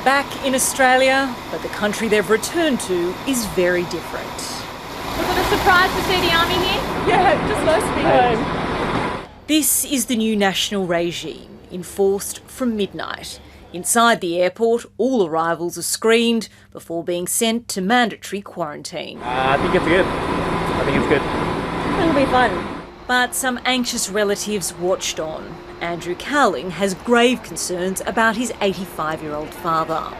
back in Australia, but the country they've returned to is very different. Was it a surprise to see the army here? Yeah, just nice to be home. This is the new national regime, enforced from midnight. Inside the airport, all arrivals are screened before being sent to mandatory quarantine. I think it's good. It'll be fun. But some anxious relatives watched on. Andrew Cowling has grave concerns about his 85-year-old father.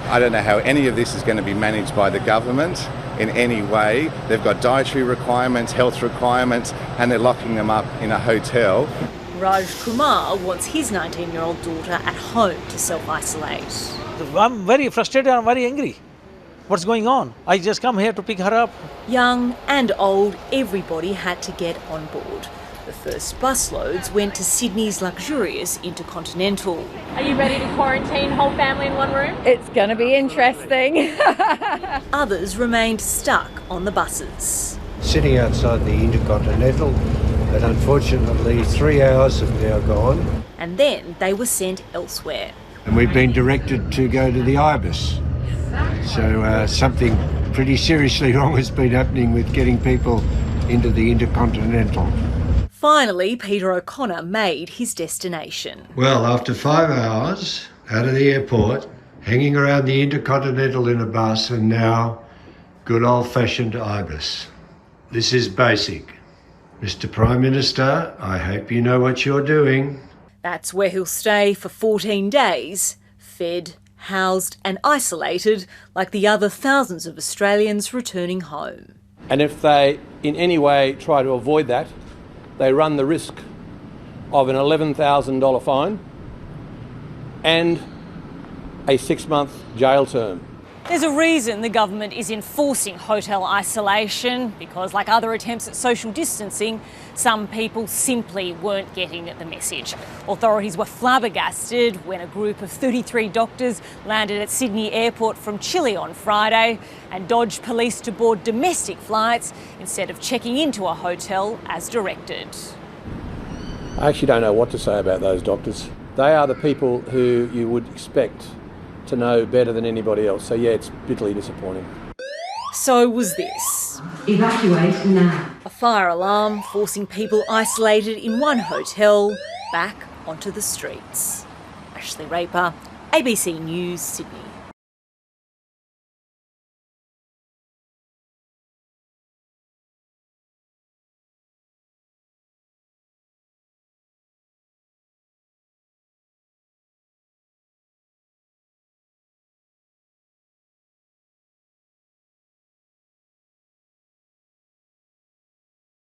I don't know how any of this is going to be managed by the government in any way. They've got dietary requirements, health requirements, and they're locking them up in a hotel. Raj Kumar wants his 19-year-old daughter at home to self-isolate. I'm very frustrated, I'm very angry. What's going on? I just come here to pick her up. Young and old, everybody had to get on board. The first busloads went to Sydney's luxurious Intercontinental. Are you ready to quarantine whole family in one room? It's going to be interesting. Others remained stuck on the buses. Sitting outside the Intercontinental, but unfortunately 3 hours have now gone. And then they were sent elsewhere. And we've been directed to go to the Ibis. So something pretty seriously wrong has been happening with getting people into the Intercontinental. Finally, Peter O'Connor made his destination. Well, after 5 hours out of the airport, hanging around the Intercontinental in a bus, and now good old-fashioned Ibis. This is basic. Mr. Prime Minister, I hope you know what you're doing. That's where he'll stay for 14 days, fed, housed and isolated like the other thousands of Australians returning home. And if they in any way try to avoid that, they run the risk of an $11,000 fine and a 6-month jail term. There's a reason the government is enforcing hotel isolation because, like other attempts at social distancing, some people simply weren't getting the message. Authorities were flabbergasted when a group of 33 doctors landed at Sydney Airport from Chile on Friday and dodged police to board domestic flights instead of checking into a hotel as directed. I actually don't know what to say about those doctors. They are the people who you would expect to know better than anybody else. So yeah, it's bitterly disappointing. So was this. Evacuate now. A fire alarm forcing people isolated in one hotel back onto the streets. Ashley Raper, ABC News, Sydney.